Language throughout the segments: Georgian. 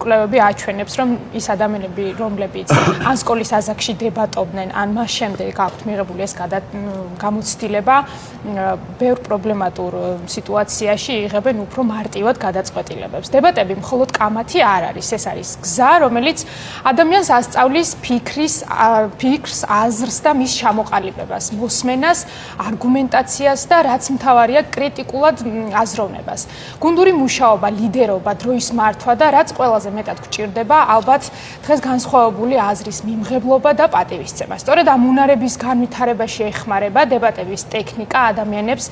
კვლევები აჩვენებს, რომ ის ადამიანები, რომლებიც ან სკოლის ასაკში დებატობდნენ, ან მას შემდეგ აქვთ მიღებული ეს გამოცდილება, ბევრ პრობლემატურ სიტუაციაში იღებენ უფრო მარტივად გადაწყვეტილებებს. დებატები მხოლოდ კამათი არ არის, ეს არის გზა, რომელიც ადამიანს ასწავლის ფიქრს, აზრს და მის ჩამოყალიბებას, მოსმენას, არგუმენტაციას და რაც მთავარია, კრიტიკულად აზროვნებას. გუნდური მუშაობა, ლიდერობა, დროის მართვა და რაც ყველაზე მეტად გვჭირდება, ალბათ დღეს განსხვავებული აზრის მიმღებლობა და პატივისცემა. სწორედ ამ უნარების განვითარებაში ეხმარება დებატების ტექნიკა ადამიანებს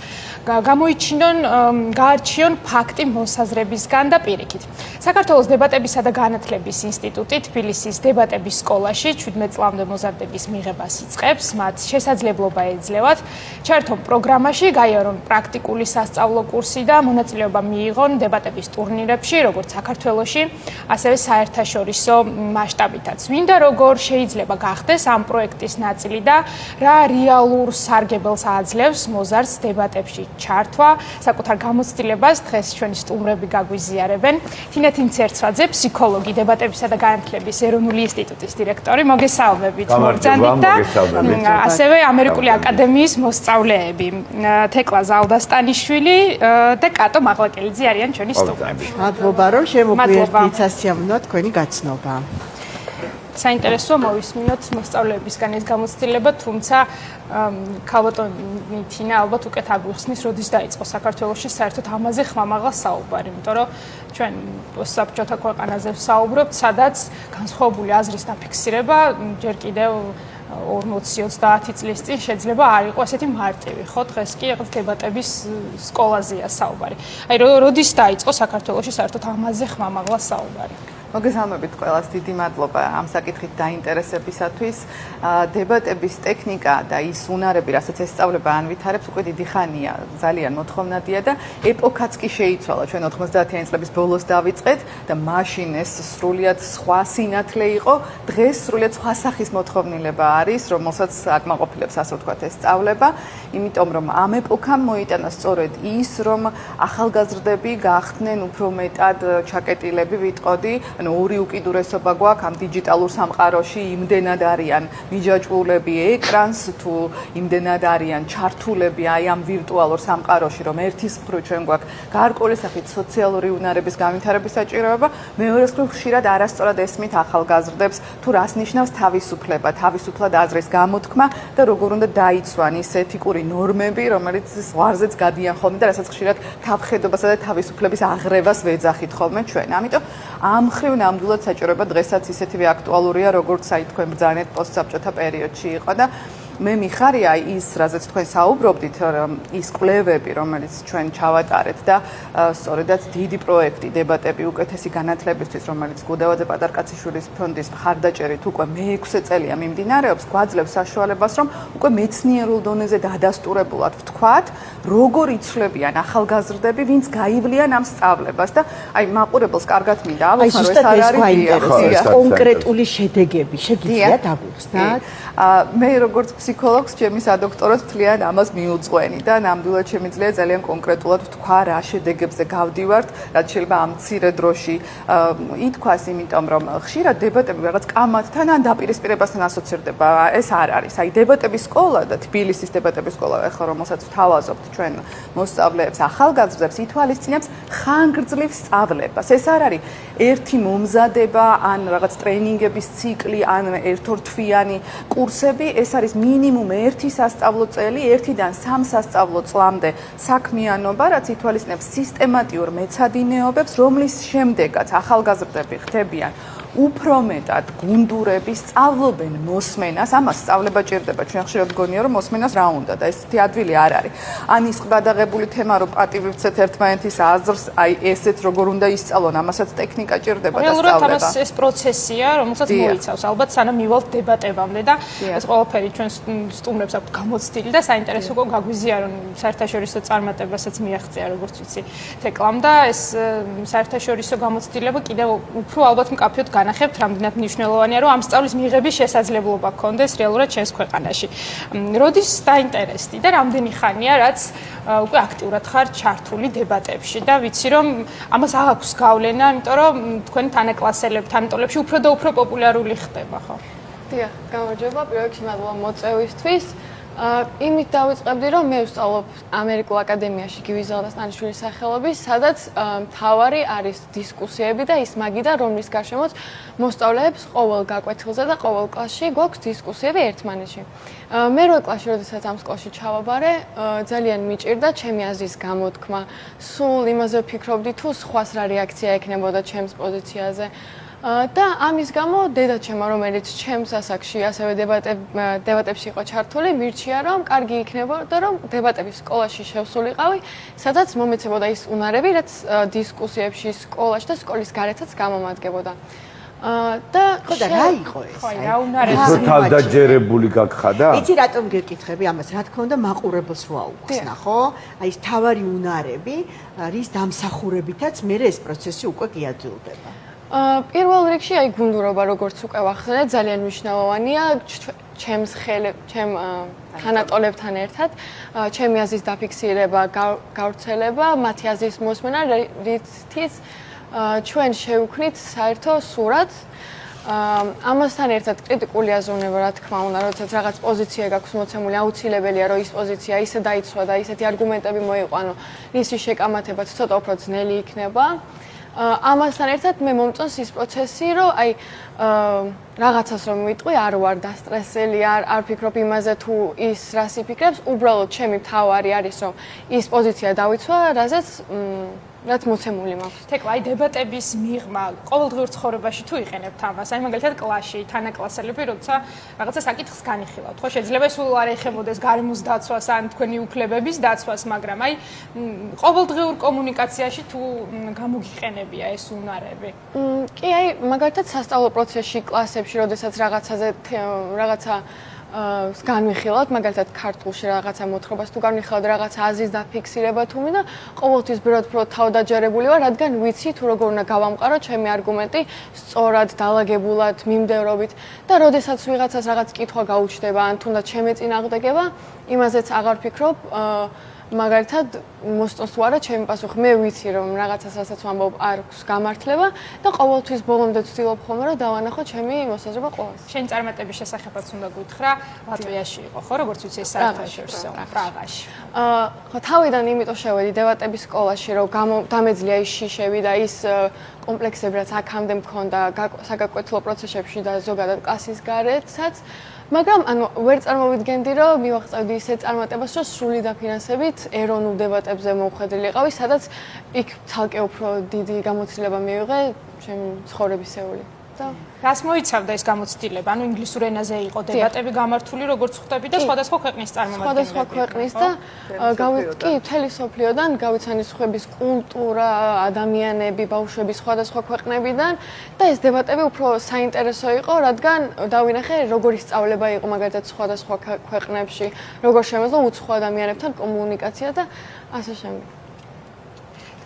გაარჩიონ ფაქტი მოსაზრებისგან და პირიქით. საქართველოს დებატებისა და განათლების ინსტიტუტი თბილისის დებატების სკოლაში 17 წლამდე მოზარდების მიღებას იწყებს, მათ შესაძლებლობა ეძლევათ ჩაერთონ პროგრამაში, გაიარონ პრაქტიკული სასწავლო კურსი და მონაწილეობა მიიღონ დებატების ტურნირებში, როგორც საქართველოში, ასევე საერთაშორისო მასშტაბითაც. ვინ და როგორ შეიძლება გახდეს ამ პროექტის ნაწილი და რა რეალურ სარგებელს აძლევს მოზარდს დებატებში ჩართვა, საკუთარ გამოცდილებას დღეს ჩვენი სტუმრები გაგვიზიარებენ. თინათინ ცერცვაძე, ფსიქოლოგი, დებატებისა და განათლების ეროვნული ინსტიტუტის დირექტორი, მოგესალმებით მოგზანდით და ასევე ამერიკული აკადემიის მოსწავლეები, თეკლა ზალდასტანიშვილი და კატო მაღლაკელიძე არიან ჩვენი სტუმრები. მადლობა, რომ შემოგვიერთდით სასიამოვნოა თქვენი გაცნობა. საინტერესოა მოვისმინოთ მოსწავლეებისგან ეს გამოცდილება, თუმცა ქალბატონი თინა ალბათ უკეთ აგვიხსნის, როდის დაიწყო საქართველოში საერთოდ ამაზე ხმამაღლა საუბარი, იმიტომ რომ ჩვენ საბჭოთა ქვეყანაზე ვსაუბრობთ, სადაც განსხვავებული აზრის დაფიქსირება ჯერ კიდევ 40-30 წლის წინ შეიძლება არ იყო ასეთი მარტივი, ხო? დღეს კი რაღაც დებატების სკოლაზეა საუბარი. აი, როდის დაიწყო საქართველოში საერთოდ ამაზე ხმამაღლა საუბარი? მოგესალმებით ყველას, დიდი მადლობა ამ საკითხით დაინტერესებისათვის. დებატების ტექნიკა და ის უნარები, რასაც ესწავლება ანვითარებს, უკვე დიდი ხანია, ძალიან მოთხოვნადია და ეპოქაც კი შეიცვალა. ჩვენ 90-იანი წლების ბოლოს დავიწყეთ და მაშინ ეს სრულიად სხვა სინათლე იყო. დღეს სრულიად სხვა სახის მოთხოვნილება არის, რომელსაც აკმაყოფილებს, ასე ვთქვათ, ეს სწავლება, იმიტომ რომ ამ ეპოქამ მოიტანა სწორედ ის, რომ ახალგაზრდები გახდნენ უფრო მეტად ჩაკეტილები, ვიტყოდი, ანუ ორი უკიდურესობა გვაქვს ამ დიჯიტალურ სამყაროში, იმდენად არიან მიჯაჭვულები ეკრანს, თუ იმდენად არიან ჩართულები აი ამ ვირტუალურ სამყაროში, რომ ერთის მხრივ ჩვენ გვაქვს გარკვეული სახით სოციალური უნარების განვითარების საჭიროება, მეორეს მხრივ ხშირად არასწორად ესმით ახალგაზრდებს, თუ რას ნიშნავს თავისუფლება, თავისუფლად აზრის გამოთქმა და როგორ უნდა დაიცვან ის ეთიკური ნორმები, რომელიც ზღვარზეც გადიან ხოლმე და რასაც ხშირად თავხედობასა და თავისუფლების აღრევას ვეძახით ხოლმე ჩვენ. ამიტომ ამ მხრივ ნამდვილად საჭიროება დღესაც ისეთივე აქტუალურია, როგორც აი თქვენ ბრძანეთ პოსტსაბჭოთა პერიოდში იყო და მე მიხარია ის, რაზეც თქვენ საუბრობდით, ის კვლევები, რომელიც ჩვენ ჩავატარეთ და სწორედაც დიდი პროექტი, დებატები უკეთესი განათლებისთვის, რომელიც გუდავაძე პატარკაციშვილის ფონდის მხარდაჭერით უკვე მე-6 წელია მიმდინარეობს, გვაძლევს საშუალებას, რომ უკვე მეცნიერულ დონეზე დადასტურებულად ვთქვათ, როგორ იცვლებიან ახალგაზრდები, ვინც გაივლიან ამ სწავლებას და აი მაყურებელს კარგად მინდა ავუხსნა, რომ ეს არ არის კონკრეტული შედეგები, შეგიძლიათ აგვიხსნათ? მე როგორც ფსიქოლოგს ჩემი სადოქტოროს მთლიან ამას მიუძღვენი და ნამდვილად შემიძლია ძალიან კონკრეტულად ვთქვა რა შედეგებზე გავდივართ, რაც შეიძლება ამ მცირე დროში ითქვას, იმიტომ რომ ხშირად დებატები რაღაც კამათთან ან დაპირისპირებასთან ასოცირდება. ეს არ არის. აი დებატების სკოლა და თბილისის დებატების სკოლა, ახლა რომელსაც ვთავაზობთ ჩვენ მოსწავლეებს, ახალგაზრდებს ითვალისწინებს ხანგრძლივ სწავლებას. ეს არ არის ერთი მომზადება ან რაღაც ტრენინგების ციკლი ან ერთორთვიანი კურსები, ეს არის მინიმუმ 1 სასწავლო წელი, 1-დან 3 სასწავლო წლამდე საქმიანობა, რაც ითვალისწინებს სისტემატიურ მეცადინეობებს, რომლის შემდეგაც ახალგაზრდები ხდებიან უფრო მეტად გუნდურები, სწავლობენ მოსმენას, ამას სწავლება ჭირდება. ჩვენ ხშირად გონია, რომ მოსმენას რა უნდა და ესეთი ადვილი არ არის. ან ის გადაღებული თემა, რომ პატივივცეთ ერთმანეთის აზრს, აი ესეც როგორ უნდა ისწავლონ, ამასაც ტექნიკა ჭირდება და სწავლება. რეალურად ამას ეს პროცესია, რომელსაც მოიცავს, ალბათ სანამ მივალთ დებატებამდე და ეს ყველაფერი ჩვენ სტუმრებს აქვთ გამოცდილი და საინტერესო უკვე გაგვიზიარონ საერთაშორისო წარმატებასაც მიაღწია, როგორც ვიცი, თეკლამ და ეს საერთაშორისო გამოცდილება კიდევ უფრო ალბათ მკაფიოდ განახებთ, რამდენად მნიშვნელოვანია, რომ ამ სწავლის მიღების შესაძლებლობა გქონდეს რეალურად ჩვენს ქვეყანაში. როდის დაინტერესდი და რამდენი ხანია, რაც უკვე აქტიურად ხარ ჩართული დებატებში და ვიცი, რომ ამას აქვს გავლენა, იმიტომ რომ თქვენი თანაკლასელები, თანატოლებში უფრო და უფრო პოპულარული ხდება, ხო? დიახ, გამარჯობა, პირველ რიგში მადლობა მოწვევისთვის. იმით დავიწყებდი, რომ მე ვსწავლობ ამერიკულ აკადემიაში გივი ზალდასტანიშვილის სახელობის, სადაც მთავარი არის დისკუსიები და ის მაგიდა, რომლის გარშემოც მოსწავლეებს ყოველ გაკვეთილზე და ყოველ კლასში გვაქვს დისკუსიები ერთმანეთში. მერვე კლასში, როდესაც ამ სკოლაში ჩავაბარე, ძალიან მიჭირდა ჩემი აზრის გამოთქმა. სულ იმაზე ვფიქრობდი, თუ სხვას რა რეაქცია ექნებოდა ჩემს პოზიციაზე. და ამის გამო დედაჩემა, რომელიც ჩემს ასაკში ასევე დებატებში იყო ჩართული, მირჩია, რომ კარგი იქნებოდა, რომ დებატების სკოლაში შევსულიყავი, სადაც მომეცებოდა ის უნარები, რაც დისკუსიებში სკოლაში და სკოლის გარეთაც გამომადგებოდა. და ხო და რა იყო ეს? ხო, რა უნარები? უფრო თავდაჯერებული გაგხადა? იცი რატომ გეკითხები ამას? რა თქმა უნდა, მაყურებელს რო აუხსნა, ხო? აი ეს თავარი უნარები, რის დამსახურებითაც მე ეს პროცესი უკვე გიაძულდება. პირველ რიგში აი გუნდურობა, როგორც უკვე ვახსენე, ძალიან მნიშვნელოვანია ჩემ თანატოლებთან ერთად, ჩემი აზრის დაფიქსირება, გავრცელება, მათი აზრის მოსმენა, რითიც ჩვენ შევქმნით საერთო სურათს. ამასთან ერთად კრიტიკული აზროვნება, რა თქმა უნდა, როდესაც რაღაც პოზიცია გაქვს მოცემული, აუცილებელია, რომ ის პოზიცია ისე დაიცვა და ისეთი არგუმენტები მოიყვანო, რის შეკამათებაც ცოტა უფრო ძნელი იქნება. ამასთან ერთად მე მომწონს ის პროცესი, რომ აი რაღაცას რომ ვიტყვი, არ ვარ დასტრესელი, არ ფიქრობ იმაზე თუ ის რას იფიქრებს, უბრალოდ ჩემი თავარი არის, რომ ის პოზიცია დავიცვა, რაც მოცემული მაქვს. თეკლა, აი დებატების მიღმა ყოველდღიურ ცხოვრებაში თუ იყენებთ ამას, აი მაგალითად კლასში, თანაკლასელები, როცა რაღაცა საკითხს განიხილავთ, ხო, შეიძლება სულ არ ეხებოდეს გარემოს დაცვას ან თქვენი უფლებების დაცვას, მაგრამ აი ყოველდღიურ კომუნიკაციაში თუ გამოგიყენებია ეს უნარები. კი, აი მაგალითად სასწავლო პროცესში, კლასებში, როდესაც რაღაცა განვიხილავთ, მაგალითად ქართულში რაღაცა მოთხრობას თუ განვიხილავთ, რაღაცა აზრის დაფიქსირება თუ მინდა, ყოველთვის ბევრად უფრო თავდაჯერებული ვარ, რადგან ვიცი თუ როგორ უნდა გავამყარო ჩემი არგუმენტი სწორად, დალაგებულად, მიმდევრობით და როდესაც ვიღაცას რაღაც კითხვა გაუჩნდება, ან თუნდაც ჩემი წინააღმდეგება, იმაზეც აღარ ვფიქრობ, მაგალითად მოსწონს თუ არა ჩემი პასუხი. მე ვიცი რომ რაღაცას რასაც ვამბობ არ აქვს გამართლება და ყოველთვის ბოლომდე ვცდილობ ხოლმე რომ დავანახო ჩემი მოსაზრება ყოველს. შენი წარმატების შესახებაც უნდა გითხრა, ლატვიაში იყო, ხო, როგორც ვიცი, ეს საერთაშორისო პრაღაში. ხო, თავიდან იმიტომ შევედი დებატების სკოლაში, რომ დამეძლია ის შიშები და ის კომპლექსები, რაც აქამდე მქონდა საგაკვეთილო პროცესებში და ზოგადად კლასის გარეთაც. მაგრამ ანუ ვერ წარმოვიდგენდი, რომ მივაღწევდი ისეთ წარმატებას, რომ სრული დაფინანსებით ეროვნულ დებატებზე მოვხვედრილიყავი, სადაც იქ ცალკე უფრო დიდი გამოცდილება მივიღე ჩემი ცხოვრებისეული. რას მოიცავდა ეს გამოცდილება? ანუ ინგლისურ ენაზე იყო დებატები გამართული, როგორც ხვდები და სხვადასხვა ქვეყნის წარმომადგენლები. სხვადასხვა ქვეყნის და კი, მთელი სოფლიოდან გავიცანისხების კულტურა, ადამიანები, ბავშვები სხვადასხვა ქვეყნებიდან და ეს დებატები უფრო საინტერესო იყო, რადგან დავინახე როგორი სწავლება იყო მაგალითად სხვადასხვა ქვეყნებში, როგორ შემეძლო უცხო ადამიანებთან კომუნიკაცია და ასე შემდეგ.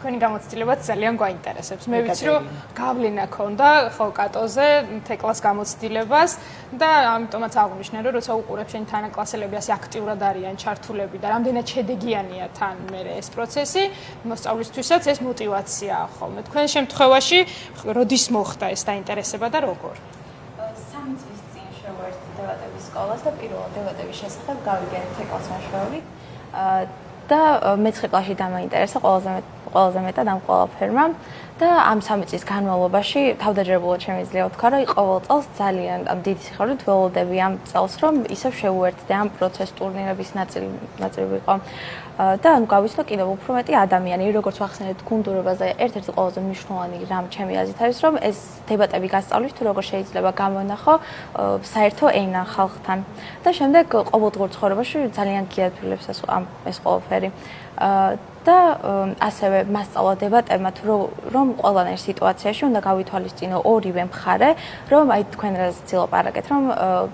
თქვენი გამოცდილებაც ძალიან გვაინტერესებს. მე ვიცი, რომ გავლენა ქონდა ხო კატოზე თეკლას გამოცდილებას და ამიტომაც აღვნიშნე, რომ როცა უყურებ შენი თანაკლასელები ასე აქტიურად არიან ჩართულები და რამდენად შედეგიანია თან მე ეს პროცესი, მოსწავლისთვისაც ეს мотиваციაა ხოლმე. თქვენ შემთხვევაში როდის მოხდა ეს დაინტერესება და როგორ? 3 წლის წინ შევერთდი დებატების სკოლას და პირველ დებატების შესახებ გავიგე თეკლას მეშვეობით. და მე-9 კლასში დამაინტერესა ყველაზე მეტად ამ ყველაფერმა და ამ 3 წლის განმავლობაში თავდაჯერებულად შემიძლია ვთქვა, რომ ყოველ წელს ძალიან დიდი სიხარულით ველოდები ამ წელს, რომ ისევ შევუერთდე ამ პროცეს ტურნირების ნაწილი ვიყო. და ანუ გავიცნო კიდევ უფრო მეტი ადამიანი, როგორც ვახსენეთ გუნდურობაზე, ერთ-ერთი ყველაზე მნიშვნელოვანი რამ ჩემი აზრით არის, რომ ეს დებატები გასწავლის თუ როგორ შეიძლება გამონახო საერთო ენა ხალხთან. და შემდეგ ყოველდღიურ ცხოვრებაში ძალიან გიადვილებს ეს ყველაფერი. და ასევე მასწავლა დებატებმა თუ რომ ყველანაირ სიტუაციაში უნდა გავითვალისწინო ორივე მხარე, რომ აი თქვენ რას ცდილობარაკეთ, რომ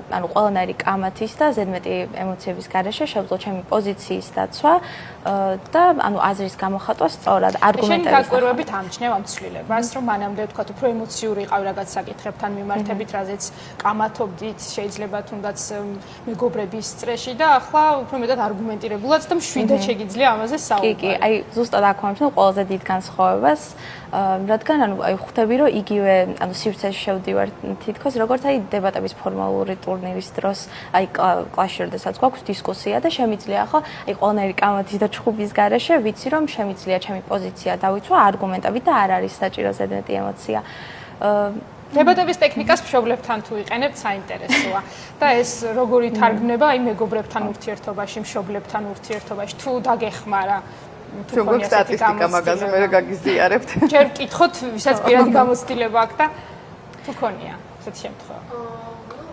ანუ ყველანაირი კამათის და ზედმეტი ემოციების გარეშე შეძლო ჩემი პოზიციის დაცვა და ანუ აზრის გამოხატვა სწორად არგუმენტების. შენ გაკვირვებით ამჩნევ ამ ცვლილებას, რომ მანამდე თქვა უფრო ემოციური იყავ რაღაც საკითხებთან მიმართებით, რაზეც კამათობდით, შეიძლება თუნდაც მეგობრების წრეში და ახლა უფრო მეტად არგუმენტირებულად და მშვიდად შეგიძლია ამაზე საუბარი. კი, აი ზუსტად აქ ვამჩნევ ყველაზე დიდ განსხვავებას, რადგან ანუ აი ხვდები რომ იგივე ანუ სივრცეში შევდივარ თითქოს როგორც აი დებატების ფორმალური ტურნირის დროს, აი კლასში როდესაც გვაქვს დისკუსია და შემიძლია ახლა აი ყველანაირი კამათის და ჩხუბის გარეშე ვიცი რომ შემიძლია ჩემი პოზიცია დავიცვა არგუმენტებით და არ არის საჭირო ზედმეტი ემოცია. დებატების ტექნიკას მშობლებთან თუ იყენებთ, საინტერესოა. და ეს როგორ ითარგმნება აი მეგობრებთან ურთიერთობაში, მშობლებთან ურთიერთობაში, თუ დაგეხმარა თუ გვაქვს სტატისტიკა მაგაზე მე რა გაგიზიარებთ. ჯერ ვკითხოთ, ვისაც პირადი გამოცდილება აქვს და თუ ქონია ესეთი შემთხვევა.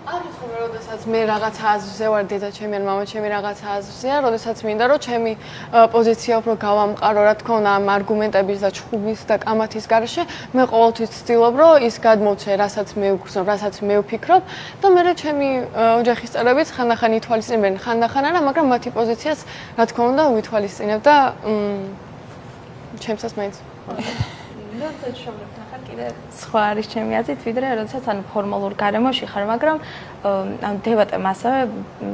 არის ხოლმე, როდესაც მე რაღაცა აზრზე ვარ, დედა ჩემი ან მამა ჩემი რაღაცა აზრზეა, როდესაც მინდა რომ ჩემი პოზიცია უფრო გავამყარო, რა თქმა უნდა, ამ არგუმენტების და ჩხუბის და კამათის გარეშე, მე ყოველთვის ვცდილობ, რომ ის გადმოვცე, რასაც მე ვგრძნობ, რასაც მე ვფიქრობ და მე ჩემი ოჯახის წევრებიც ხანდახან ითვალისწინებენ, ხანდახან არა, მაგრამ მათი პოზიციას, რა თქმა უნდა, ვითვალისწინებ და ჩემსაც მაინც როდესაც შევლებთ ახლა კიდე სხვა არის ჩემი აზრით, ვიდრე როდესაც ანუ ფორმალურ გარემოში ხარ, მაგრამ ანუ დებატებმა ასევე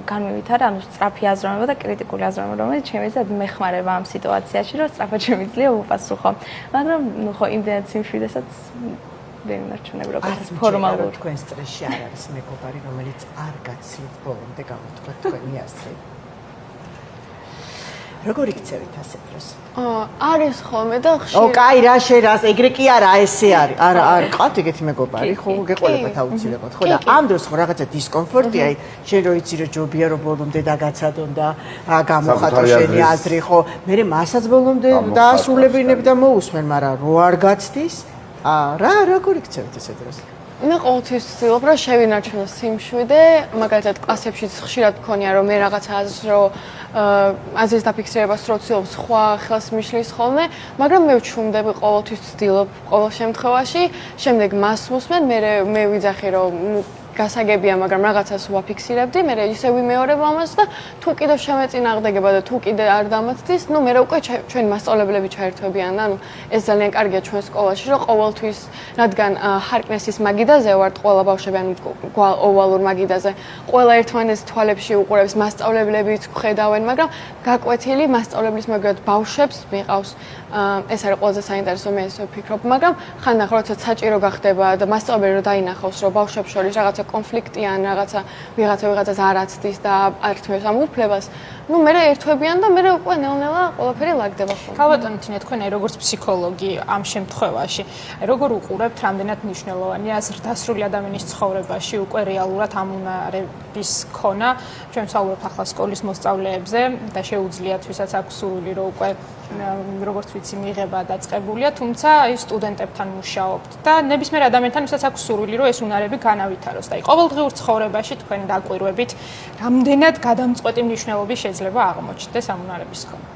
განმევითარა ანუ სწრაფი აზროვნება და კრიტიკული აზროვნება, რომელიც შემიძლია მეხმარება ამ სიტუაციაში, რომ სწრაფად შემიძლია უპასუხო. მაგრამ ნუ ხო იმდენად სიმშვიდესაც ვერ მარჩუნებ როგორც ფორმალურ. თქვენ სტრესში არ არის მეგობარი, რომელიც არ გაცილით ბოლომდე გამოთქვა თქვენი აზრი. როგორ იქცევით ასეთ დროს? არის ხოლმე და ხშირად. ო, კაი, რა შერას, ეგრე კი არა, ესე არის. არა, ყავთ ეგეთი მეგობარი, ხო, გეყოლებათ აუცილებლად. ხო და ამ დროს ხო რაღაცა დისკომფორტი, აი, შენ რო იცი რომ ჯობია რომ ბოლომდე დაგაცადონ და გამოხატო შენი აზრი, ხო, მე მასაც ბოლომდე დაასრულებინებ და მოусმენ, მაგრამ რო არ გაცდის, როგორ იქცევით ასეთ დროს? მე ყოველთვის ვცდილობ, რომ შევინარჩუნო სიმშვიდე, მაგალითად კლასებშიც ხშირად მქონია, რომ მე რაღაცა აზრის დაფიქსირებას რო ვცდილობ, სხვა ხელს მიშლის ხოლმე, მაგრამ მე ვჩუმდები ყოველთვის ვცდილობ ყოველ შემთხვევაში, შემდეგ მას ვუსმენ, მე ვიძახი, რომ გასაგებია, მაგრამ რაღაცას ვაფიქსირებდი, მე ისე ვიმეორებ ამას და თუ კიდევ შემეწინააღმდეგება და თუ კიდე არ დამაცდის, ნუ მე უკვე ჩვენი მასწავლებლები ჩაერთვებიან და ნუ ეს ძალიან კარგია ჩვენ სკოლაში, რომ ყოველთვის, რადგან ჰარკნესის მაგიდაზე ვართ ყველა ბავშვები, ანუ ოვალურ მაგიდაზე, ყველა ერთმანეთს თვალებში უყურებს, მასწავლებლებიც ხედავენ, მაგრამ გაკვეთილი მასწავლებლის მაგალითად ბავშვებს მიყავს. ეს არის ყველაზე საინტერესო, მე ესე ვფიქრობ, მაგრამ ხანდახან როდესაც საჭირო გახდება და მასწავლებელი რო დაინახავს, რომ ბავშვებს შორის რაღაცა კონფლიქტი ან ვიღაცას არ აცდის და არ თმევს ამ უფლებას, ნუ მე ერთვებიან და მე უკვე ნელ-ნელა ყველაფერი ლაგდება ხოლმე. ქალბატონო თინე, თქვენ აი როგორც ფსიქოლოგი ამ შემთხვევაში, აი როგორ უყურებთ რამდენად მნიშვნელოვანია ზრდასრული ადამიანის ცხოვრებაში უკვე რეალურად ამ უნარების ქონა, ჩვენ ვსაუბრობთ ახლა სკოლის მოსწავლეებზე და შეუძლიათ ვისაც აქვს სურვილი რომ უკვე როგორც ვიცი მიიღება დაწყებულია, თუმცა აი სტუდენტებთან მუშაობთ და ნებისმიერ ადამიანთან ვისაც აქვს სურვილი რომ ეს უნარები განავითაროს და აი ყოველდღიურ ცხოვრებაში თქვენ დაკვირვებით რამდენად გადამწყვეტი მნიშვნელობის შეიძლება აღმოჩნდეს ამ უნარების ქონა.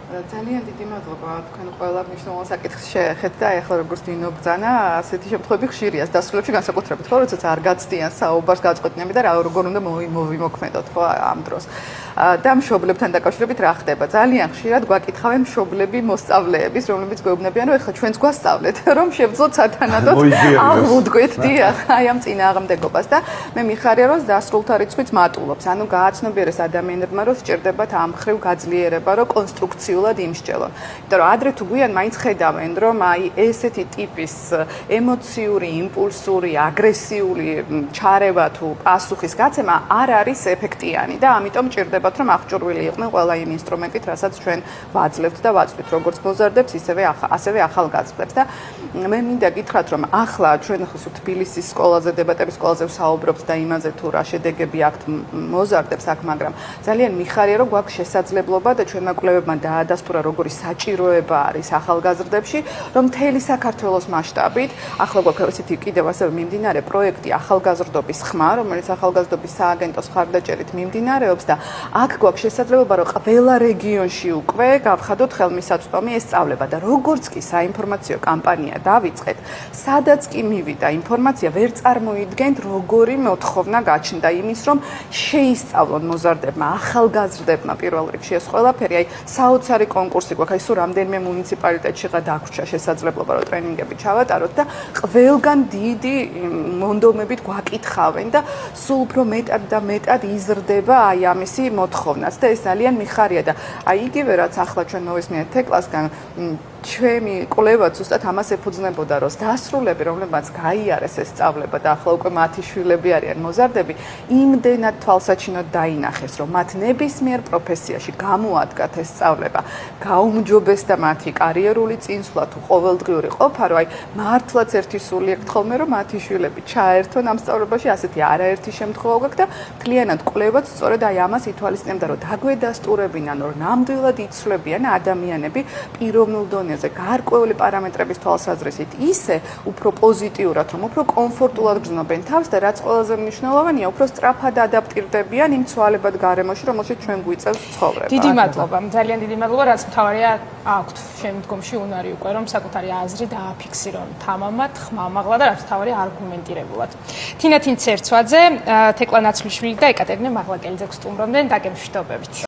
ძალიან დიდი მადლობა თქვენ ყველა მნიშვნელოვან საკითხს შეეხეთ და ახლა როგორც დინო ბრძანა, ასეთი შემთხვევები ხშირია დასრულებში განსაკუთრებით, ხო, როდესაც არ გაცდიან საუბარს გაწყვეტნები და როგორ უნდა მოვიმოქმედოთ, ხო, ამ დროს. და მშობლებთან დაკავშირებით რა ხდება? ძალიან ხშირად გვაკითხავენ მშობლები მოსწავლეების, რომლებიც გვეუბნებიან, რომ ეხლა ჩვენც გვასწავლეთ, რომ შევძლოთ სათანადოდ აღვუდგეთ დიახ, აი ამ წინააღმდეგობას და მე მიხარია, რომ დასრულთა რიცხვიც მატულობს. ანუ გააცნობიერეს ადამიანებმა, რომ სჭირდებათ ამ ხრივ გაძლიერება, რომ კონსტრუქციულად იმსჯელონ. იმიტომ რომ ადრე თუ გვიან მაინც ხედავენ, რომ აი ესეთი ტიპის ემოციური, იმპულსური, აგრესიული ჩარევა თუ პასუხის გაცემა არ არის ეფექტიანი და ამიტომ ჭირდება რომ აღჭურვილი იყვნენ ყველა იმ ინსტრუმენტით, რასაც ჩვენ ვაძლევთ და ვაწვით, როგორც მოზარდებს, ასევე ახალგაზრდებს და მე მინდა გითხრათ, რომ ახლა ჩვენ თბილისის სკოლაზე, დებატების სკოლაზე ვსაუბრობთ და იმაზე თუ რა შედეგები აქვთ მოზარდებს აქ, მაგრამ ძალიან მიხარია, რომ გვაქვს შესაძლებლობა და ჩვენმა კვლევებმა დადასტურა როგორი საჭიროება არის ახალგაზრდებში, რომ მთელი საქართველოს მასშტაბით ახლა გვაქვს ესეთი კიდევ ასევე მიმდინარე პროექტი ახალგაზრდობის ხმა, რომელიც ახალგაზრდობის სააგენტოს მხარდაჭერით მიმდინარეობს და აქ გვაქვს შესაძლებლობა, რომ ყველა რეგიონში უკვე გავხადოთ ხელმისაწვდომი ეს სწავლება და როგორც კი საინფორმაციო კამპანია დავიწყეთ, სადაც კი მივიდა ინფორმაცია, ვერ წარმოიდგენთ როგორი მოთხოვნა გაჩნდა იმის, რომ შეისწავლონ მოზარდებმა, ახალგაზრდებმა პირველ რიგში ეს ყველაფერი, აი საოცარი კონკურსი გვაქვს, აი სულ რამდენიმე მუნიციპალიტეტში დაგვრჩა შესაძლებლობა, რომ ტრენინგები ჩავატაროთ და ყველგან დიდი მონდომებით გვაკითხავენ და სულ უფრო მეტად და მეტად იზრდება აი ამისი მოთხოვნაც და ეს ძალიან მიხარია და აი იგივე რაც ახლა ჩვენ მოვესმინეთ თეკლასგან ჩემი კვლევა ზუსტად ამას ეფუძნებოდა, რომ დასრულები, რომლებმაც გაიარეს ეს სწავლება და ახლა უკვე მათი შვილები არიან მოზარდები, იმდენად თვალსაჩინოდ დაინახეს, რომ მათ ნებისმიერ პროფესიაში გამოადგათ ეს სწავლება, გაუმჯობესდა მათი კარიერული წინსვლა თუ ყოველდღიური ყოფა, რომ აი მართლაც ერთი სული აქვს ხოლმე, რომ მათი შვილები ჩაერთონ ამ სწავლებაში, ასეთი არაერთი შემთხვევა გვაქვს და მთლიანად კვლევაც სწორედ აი ამას ითვალისწინებდა, რომ დაგვედასტურებინან, რომ ნამდვილად იცვლებიან ადამიანები პიროვნულ დონეზე გარკვეული პარამეტრების თვალსაზრისით ისე უფრო პოზიტიურად, რომ უფრო კომფორტულად გრძნობენ თავს და რაც ყველაზე მნიშვნელოვანია, უფრო სწრაფად ადაპტირდებიან იმ ცვალებად გარემოში, რომელშიც ჩვენ გვიწევს ცხოვრება. დიდი მადლობა, ძალიან დიდი მადლობა, რაც მთავარია აქვთ შემდგომში უნარი უკვე, რომ საკუთარი აზრი დააფიქსირონ თამამად, ხმამაღლა და რაც მთავარია არგუმენტირებულად. თინა თინცერცვაძე, თეკლა ნაცვლიშვილი და ეკატერინე მაღლაკელიძე გსტუმრობდნენ, დაგემშვიდობებით.